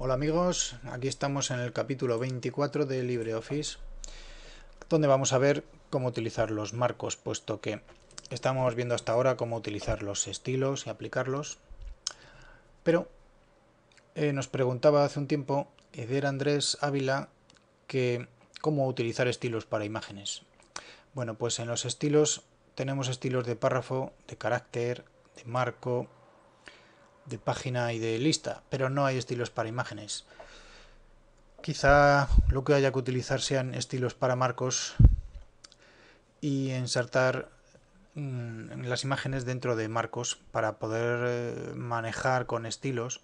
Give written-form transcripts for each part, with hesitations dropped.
Hola amigos, aquí estamos en el capítulo 24 de LibreOffice, donde vamos a ver cómo utilizar los marcos, puesto que estamos viendo hasta ahora cómo utilizar los estilos y aplicarlos. Pero nos preguntaba hace un tiempo Eder Andrés Ávila que cómo utilizar estilos para imágenes. Bueno, pues en los estilos tenemos estilos de párrafo, de carácter, de marco, de página y de lista, pero no hay estilos para imágenes. Quizá lo que haya que utilizar sean estilos para marcos y insertar las imágenes dentro de marcos para poder manejar con estilos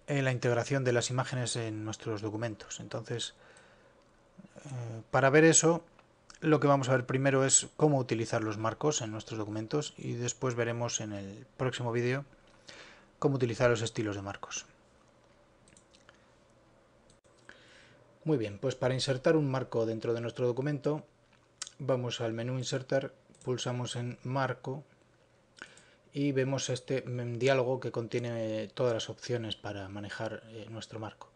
la integración de las imágenes en nuestros documentos. Entonces, para ver eso, lo que vamos a ver primero es cómo utilizar los marcos en nuestros documentos y después veremos en el próximo vídeo cómo utilizar los estilos de marcos. Muy bien, pues para insertar un marco dentro de nuestro documento, vamos al menú Insertar, pulsamos en Marco y vemos este diálogo que contiene todas las opciones para manejar nuestro marco.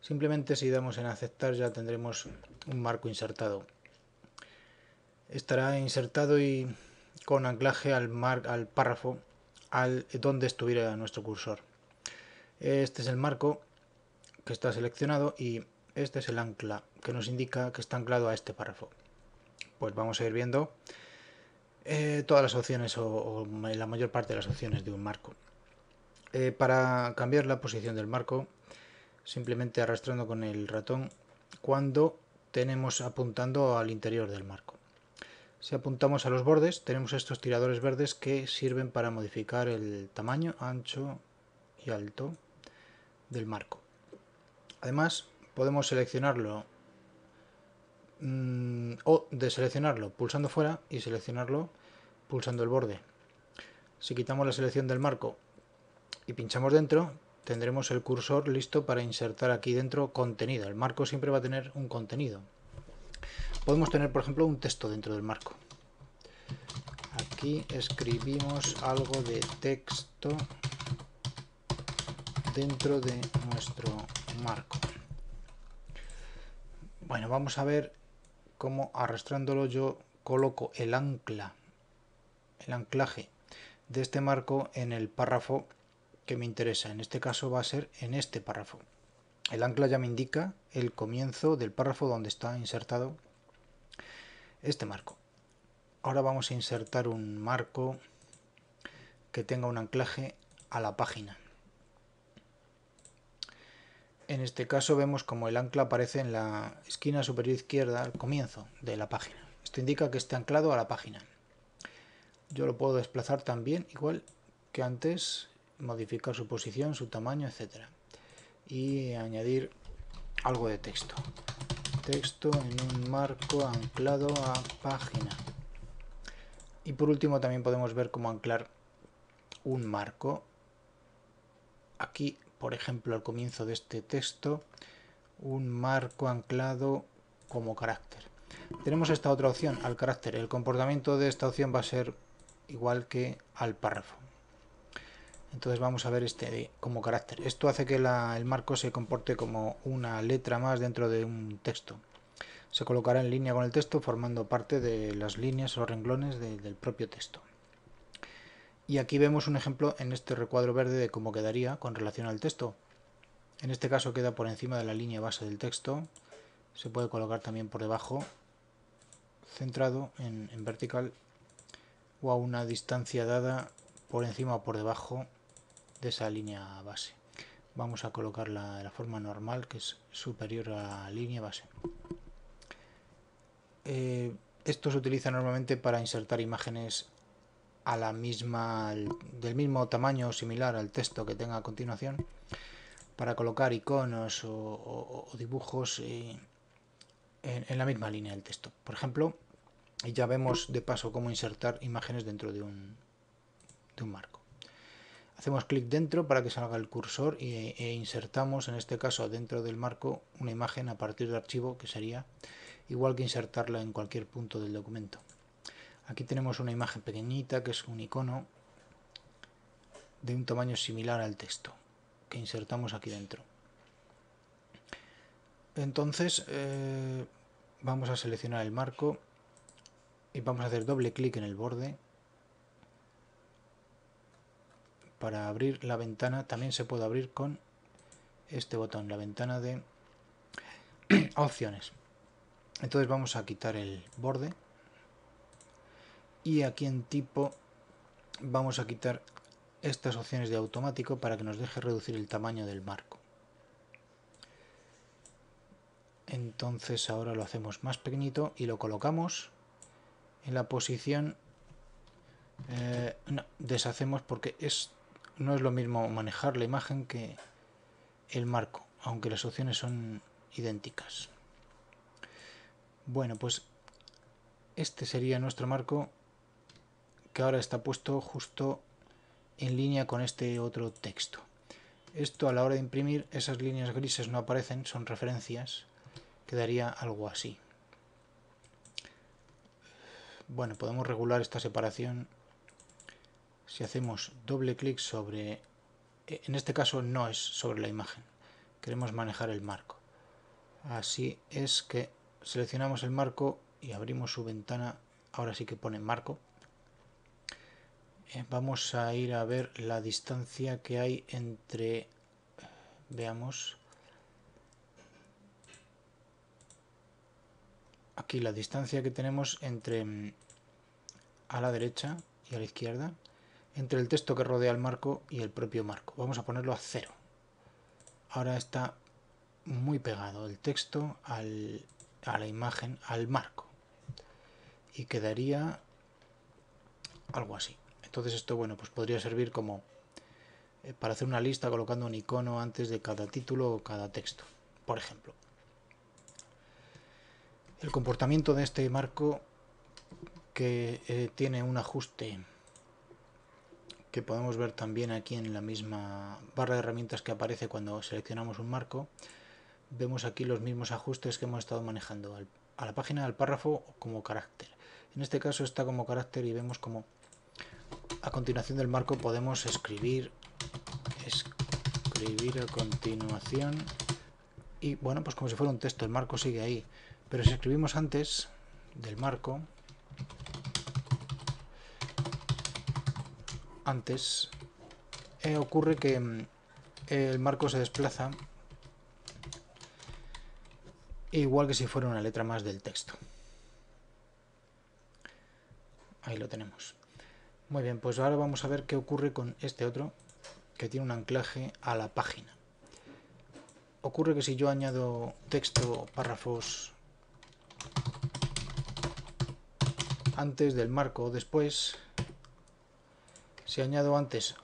Simplemente si damos en Aceptar ya tendremos un marco insertado. Estará insertado y con anclaje al párrafo donde estuviera nuestro cursor. Este es el marco que está seleccionado y este es el ancla que nos indica que está anclado a este párrafo. Pues vamos a ir viendo todas las opciones o la mayor parte de las opciones de un marco. Para cambiar la posición del marco, simplemente arrastrando con el ratón cuando tenemos apuntando al interior del marco. Si apuntamos a los bordes, tenemos estos tiradores verdes que sirven para modificar el tamaño, ancho y alto del marco. Además, podemos seleccionarlo o deseleccionarlo pulsando fuera y seleccionarlo pulsando el borde. Si quitamos la selección del marco y pinchamos dentro, tendremos el cursor listo para insertar aquí dentro contenido. El marco siempre va a tener un contenido. Podemos tener, por ejemplo, un texto dentro del marco. Aquí escribimos algo de texto dentro de nuestro marco. Bueno, vamos a ver cómo arrastrándolo yo coloco el anclaje de este marco en el párrafo que me interesa. En este caso va a ser en este párrafo. El ancla ya me indica el comienzo del párrafo donde está insertado este marco. Ahora vamos a insertar un marco que tenga un anclaje a la página. En este caso vemos como el ancla aparece en la esquina superior izquierda al comienzo de la página. Esto indica que está anclado a la página. Yo lo puedo desplazar también igual que antes, modificar su posición, su tamaño, etc. Y añadir algo de texto. Texto en un marco anclado a página. Y por último también podemos ver cómo anclar un marco. Aquí, por ejemplo, al comienzo de este texto, un marco anclado como carácter. Tenemos esta otra opción, al carácter. El comportamiento de esta opción va a ser igual que al párrafo. Entonces vamos a ver este como carácter. Esto hace que el marco se comporte como una letra más dentro de un texto. Se colocará en línea con el texto formando parte de las líneas o renglones del propio texto. Y aquí vemos un ejemplo en este recuadro verde de cómo quedaría con relación al texto. En este caso queda por encima de la línea base del texto. Se puede colocar también por debajo, centrado en vertical, o a una distancia dada por encima o por debajo de esa línea base. Vamos a colocarla de la forma normal, que es superior a la línea base. Esto se utiliza normalmente para insertar imágenes a del mismo tamaño o similar al texto que tenga a continuación, para colocar iconos o dibujos en la misma línea del texto. Por ejemplo, ya vemos de paso cómo insertar imágenes dentro de un marco. Hacemos clic dentro para que salga el cursor e insertamos, en este caso dentro del marco, una imagen a partir del archivo, que sería igual que insertarla en cualquier punto del documento. Aquí tenemos una imagen pequeñita que es un icono de un tamaño similar al texto que insertamos aquí dentro. Entonces vamos a seleccionar el marco y vamos a hacer doble clic en el borde para abrir la ventana. También se puede abrir con este botón, la ventana de opciones. Entonces vamos a quitar el borde y aquí en tipo vamos a quitar estas opciones de automático para que nos deje reducir el tamaño del marco. Entonces ahora lo hacemos más pequeñito y lo colocamos en la posición no, deshacemos porque no es lo mismo manejar la imagen que el marco, aunque las opciones son idénticas. Bueno, pues este sería nuestro marco, que ahora está puesto justo en línea con este otro texto. Esto a la hora de imprimir, esas líneas grises no aparecen, son referencias, quedaría algo así. Bueno, podemos regular esta separación si hacemos doble clic sobre, en este caso no es sobre la imagen, queremos manejar el marco. Así es que seleccionamos el marco y abrimos su ventana, ahora sí que pone marco. Vamos a ir a ver la distancia que hay entre, veamos, aquí la distancia que tenemos entre a la derecha y a la izquierda, entre el texto que rodea el marco y el propio marco. Vamos a ponerlo a 0. Ahora está muy pegado el texto a la imagen, al marco, y quedaría algo así. Entonces esto, bueno, pues podría servir como para hacer una lista colocando un icono antes de cada título o cada texto, por ejemplo. El comportamiento de este marco, que tiene un ajuste que podemos ver también aquí en la misma barra de herramientas que aparece cuando seleccionamos un marco. Vemos aquí los mismos ajustes que hemos estado manejando a la página, al párrafo o como carácter. En este caso está como carácter y vemos como a continuación del marco podemos escribir a continuación, y bueno, pues como si fuera un texto, el marco sigue ahí, pero si escribimos antes del marco, ocurre que el marco se desplaza igual que si fuera una letra más del texto. Ahí lo tenemos. Muy bien, pues ahora vamos a ver qué ocurre con este otro, que tiene un anclaje a la página. Ocurre que si yo añado texto, párrafos antes del marco o después, si añado antes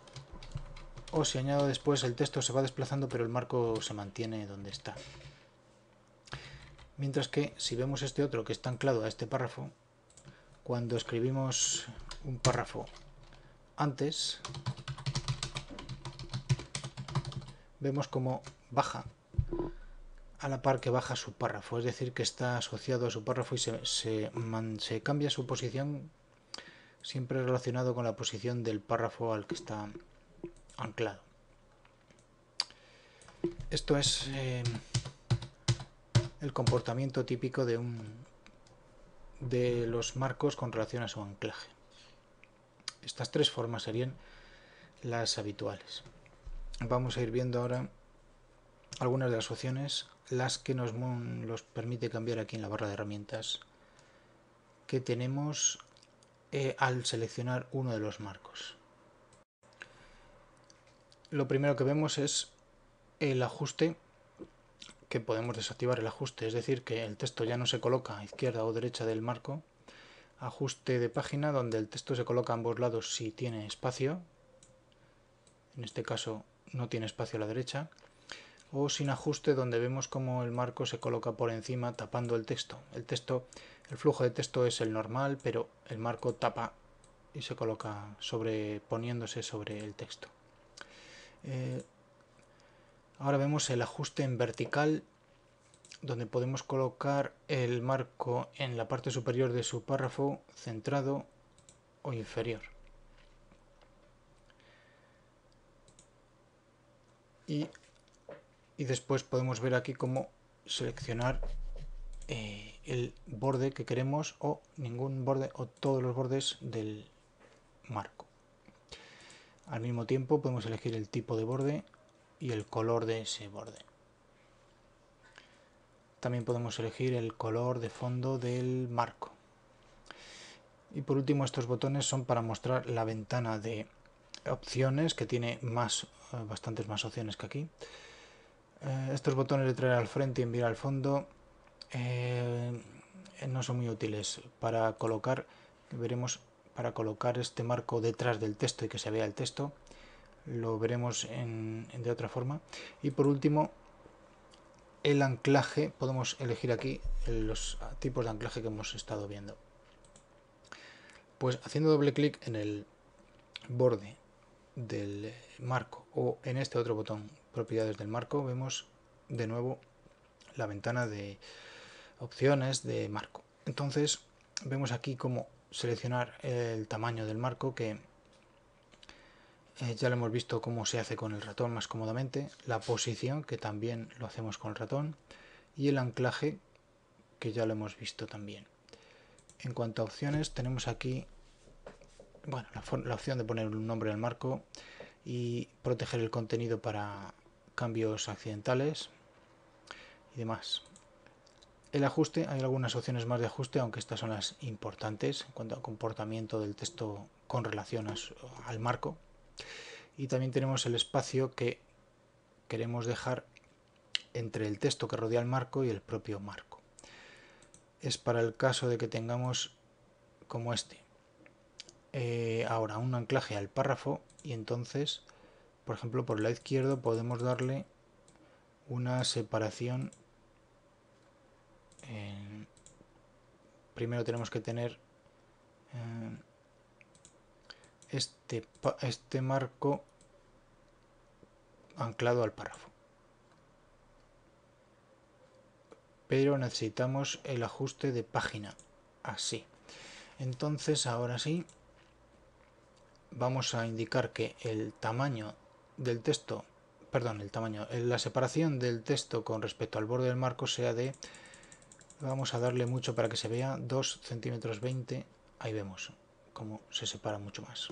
o si añado después, el texto se va desplazando pero el marco se mantiene donde está. Mientras que si vemos este otro que está anclado a este párrafo, cuando escribimos un párrafo antes, vemos como baja a la par que baja su párrafo, es decir, que está asociado a su párrafo y se cambia su posición, siempre relacionado con la posición del párrafo al que está anclado. Esto es el comportamiento típico de los marcos con relación a su anclaje. Estas tres formas serían las habituales. Vamos a ir viendo ahora algunas de las opciones, las que nos los permite cambiar aquí en la barra de herramientas que tenemos al seleccionar uno de los marcos. Lo primero que vemos es el ajuste, que podemos desactivar el ajuste, es decir, que el texto ya no se coloca a izquierda o derecha del marco. Ajuste de página, donde el texto se coloca a ambos lados si tiene espacio, en este caso no tiene espacio a la derecha, o sin ajuste, donde vemos como el marco se coloca por encima tapando el texto. El flujo de texto es el normal, pero el marco tapa y se coloca poniéndose sobre el texto. Ahora vemos el ajuste en vertical, donde podemos colocar el marco en la parte superior de su párrafo, centrado o inferior. Y después podemos ver aquí cómo seleccionar el borde que queremos, o ningún borde, o todos los bordes del marco. Al mismo tiempo podemos elegir el tipo de borde y el color de ese borde. También podemos elegir el color de fondo del marco. Y por último, estos botones son para mostrar la ventana de opciones, que tiene bastantes más opciones que aquí. Estos botones de traer al frente y enviar al fondo no son muy útiles para colocar, veremos, para colocar este marco detrás del texto y que se vea el texto. Lo veremos de otra forma. Y por último, el anclaje, podemos elegir aquí los tipos de anclaje que hemos estado viendo. Pues haciendo doble clic en el borde del marco o en este otro botón, propiedades del marco, vemos de nuevo la ventana de opciones de marco. Entonces vemos aquí cómo seleccionar el tamaño del marco, que ya lo hemos visto cómo se hace con el ratón más cómodamente, la posición, que también lo hacemos con el ratón, y el anclaje, que ya lo hemos visto también. En cuanto a opciones, tenemos aquí, bueno, la opción de poner un nombre al marco y proteger el contenido para cambios accidentales y demás. El ajuste, hay algunas opciones más de ajuste, aunque estas son las importantes en cuanto al comportamiento del texto con relación al marco. Y también tenemos el espacio que queremos dejar entre el texto que rodea el marco y el propio marco. Es para el caso de que tengamos como este. Ahora un anclaje al párrafo, y entonces, por ejemplo, por el lado izquierdo podemos darle una separación. Primero tenemos que tener este marco anclado al párrafo, pero necesitamos el ajuste de página, así. Entonces ahora sí vamos a indicar que el tamaño del texto, perdón, la separación del texto con respecto al borde del marco sea de, vamos a darle mucho para que se vea, 2 centímetros 20, ahí vemos cómo se separa mucho más.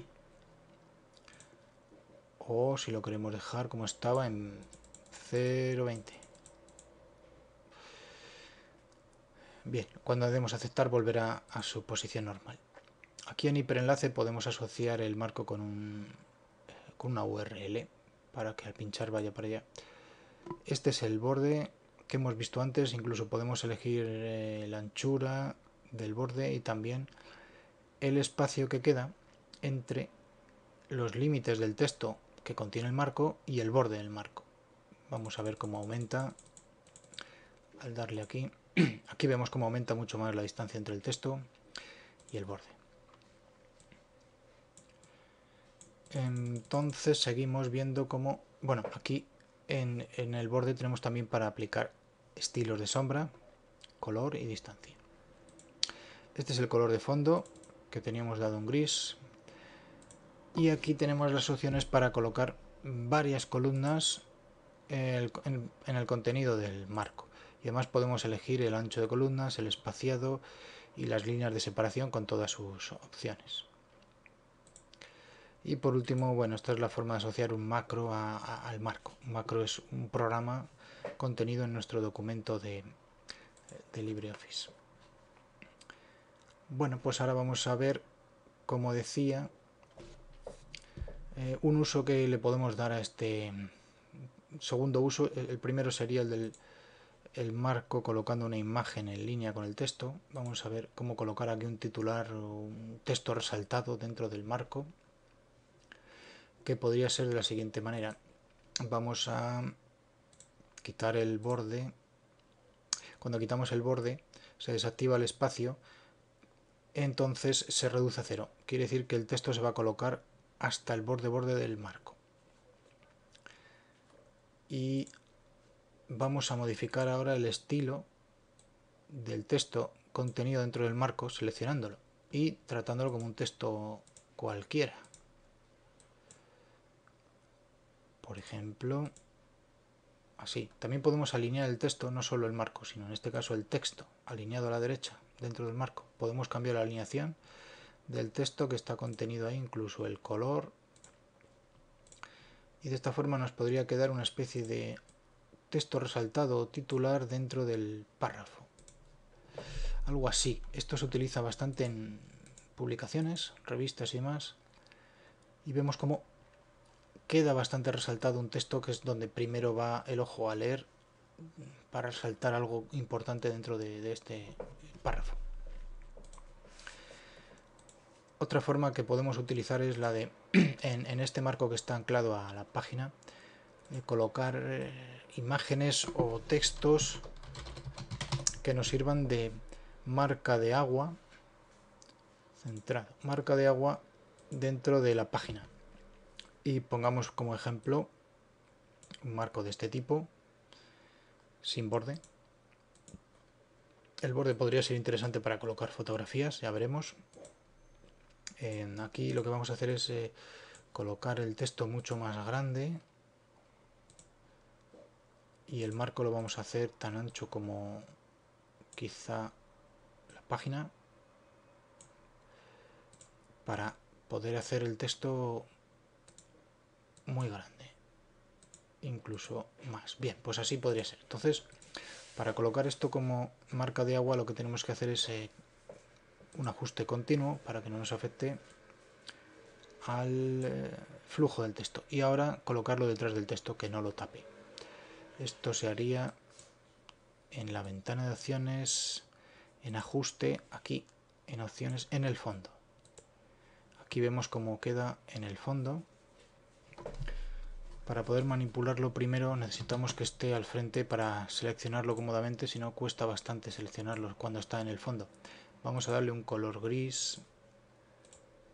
O si lo queremos dejar como estaba en 0,20. Bien, cuando demos a aceptar volverá a su posición normal. Aquí en hiperenlace podemos asociar el marco con una URL para que al pinchar vaya para allá. Este es el borde que hemos visto antes, incluso podemos elegir la anchura del borde y también el espacio que queda entre los límites del texto que contiene el marco y el borde del marco. Vamos a ver cómo aumenta al darle aquí. Aquí vemos cómo aumenta mucho más la distancia entre el texto y el borde. Entonces seguimos viendo cómo, bueno, aquí en el borde tenemos también para aplicar estilos de sombra, color y distancia. Este es el color de fondo, que teníamos dado un gris. Y aquí tenemos las opciones para colocar varias columnas en el contenido del marco. Y además podemos elegir el ancho de columnas, el espaciado y las líneas de separación con todas sus opciones. Y por último, bueno, esta es la forma de asociar un macro al marco. Un macro es un programa contenido en nuestro documento de LibreOffice. Bueno, pues ahora vamos a ver, como decía, un uso que le podemos dar a este segundo uso. El primero sería el del marco colocando una imagen en línea con el texto. Vamos a ver cómo colocar aquí un titular o un texto resaltado dentro del marco, que podría ser de la siguiente manera. Vamos a quitar el borde. Cuando quitamos el borde se desactiva el espacio, entonces se reduce a 0. Quiere decir que el texto se va a colocar hasta el borde del marco. Y vamos a modificar ahora el estilo del texto contenido dentro del marco, seleccionándolo y tratándolo como un texto cualquiera. Por ejemplo, así. También podemos alinear el texto, no solo el marco, sino en este caso el texto alineado a la derecha dentro del marco. Podemos cambiar la alineación del texto que está contenido ahí, incluso el color, y de esta forma nos podría quedar una especie de texto resaltado o titular dentro del párrafo. Algo así. Esto se utiliza bastante en publicaciones, revistas y demás, y vemos cómo queda bastante resaltado un texto, que es donde primero va el ojo a leer para resaltar algo importante dentro de este párrafo. Otra forma que podemos utilizar es la de, en este marco que está anclado a la página, colocar imágenes o textos que nos sirvan de marca de agua, centrado, marca de agua dentro de la página. Y pongamos como ejemplo un marco de este tipo, sin borde. El borde podría ser interesante para colocar fotografías, ya veremos. Aquí lo que vamos a hacer es colocar el texto mucho más grande, y el marco lo vamos a hacer tan ancho como quizá la página, para poder hacer el texto muy grande, incluso más. Bien, pues así podría ser. Entonces, para colocar esto como marca de agua, lo que tenemos que hacer es un ajuste continuo para que no nos afecte al flujo del texto, y ahora colocarlo detrás del texto, que no lo tape. Esto se haría en la ventana de opciones, en ajuste, aquí en opciones, en el fondo. Aquí vemos cómo queda en el fondo. Para poder manipularlo primero necesitamos que esté al frente para seleccionarlo cómodamente, si no cuesta bastante seleccionarlo cuando está en el fondo. Vamos a darle un color gris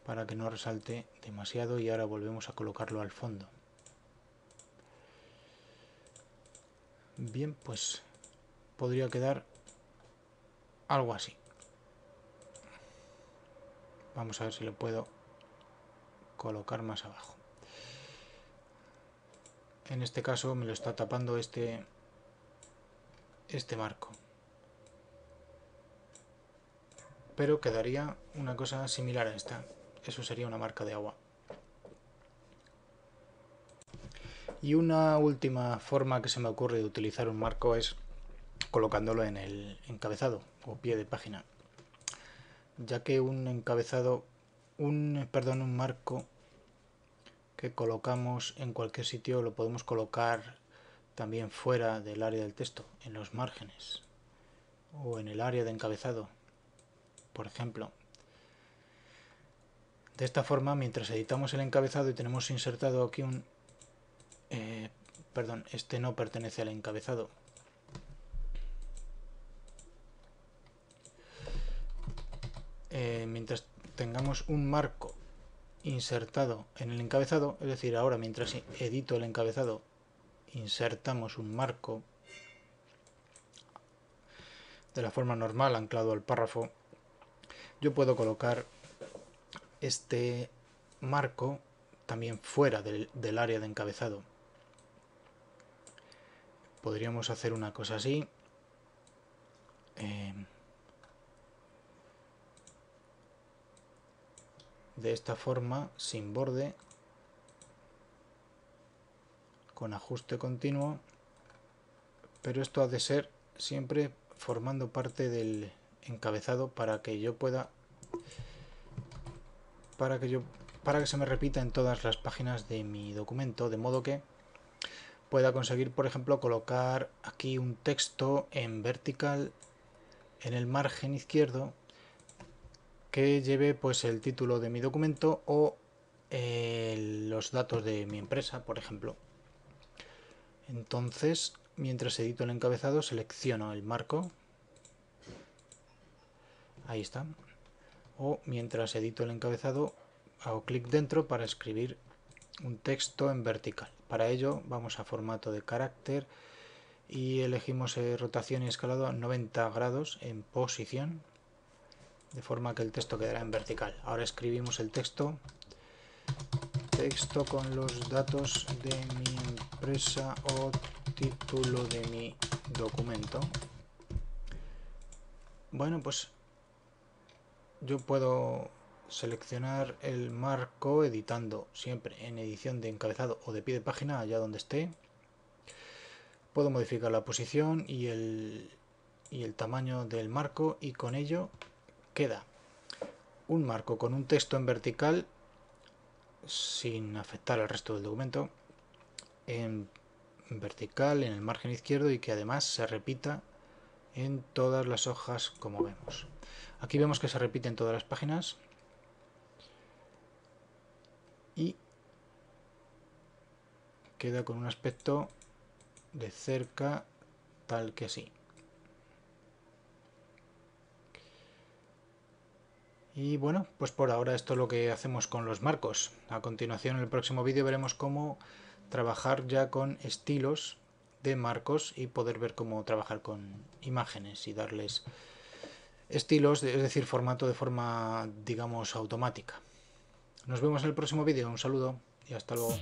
para que no resalte demasiado, y ahora volvemos a colocarlo al fondo. Bien, pues podría quedar algo así. Vamos a ver si lo puedo colocar más abajo. En este caso me lo está tapando este marco, pero quedaría una cosa similar a esta. Eso sería una marca de agua. Y una última forma que se me ocurre de utilizar un marco es colocándolo en el encabezado o pie de página, ya que un encabezado, un marco que colocamos en cualquier sitio lo podemos colocar también fuera del área del texto, en los márgenes o en el área de encabezado, por ejemplo. De esta forma, mientras editamos el encabezado y tenemos insertado aquí un este no pertenece al encabezado. Mientras tengamos un marco insertado en el encabezado, es decir, ahora mientras edito el encabezado insertamos un marco de la forma normal anclado al párrafo, yo puedo colocar este marco también fuera del área de encabezado. Podríamos hacer una cosa así. De esta forma, sin borde, con ajuste continuo, pero esto ha de ser siempre formando parte del encabezado para que yo pueda, para que se me repita en todas las páginas de mi documento, de modo que pueda conseguir, por ejemplo, colocar aquí un texto en vertical en el margen izquierdo que lleve pues el título de mi documento o los datos de mi empresa, por ejemplo. Entonces, mientras edito el encabezado, selecciono el marco. Ahí está. O mientras edito el encabezado, hago clic dentro para escribir un texto en vertical. Para ello vamos a formato de carácter y elegimos rotación y escalado a 90 grados en posición, de forma que el texto quedará en vertical. Ahora escribimos el texto con los datos de mi empresa o título de mi documento. Bueno, pues yo puedo seleccionar el marco editando siempre en edición de encabezado o de pie de página, allá donde esté. Puedo modificar la posición y el tamaño del marco, y con ello queda un marco con un texto en vertical sin afectar al resto del documento, en vertical en el margen izquierdo, y que además se repita en todas las hojas, como vemos. Aquí vemos que se repite en todas las páginas y queda con un aspecto de cerca tal que así. Y bueno, pues por ahora esto es lo que hacemos con los marcos. A continuación, en el próximo vídeo veremos cómo trabajar ya con estilos de marcos y poder ver cómo trabajar con imágenes y darles estilos, es decir, formato de forma, digamos, automática. Nos vemos en el próximo vídeo. Un saludo y hasta luego.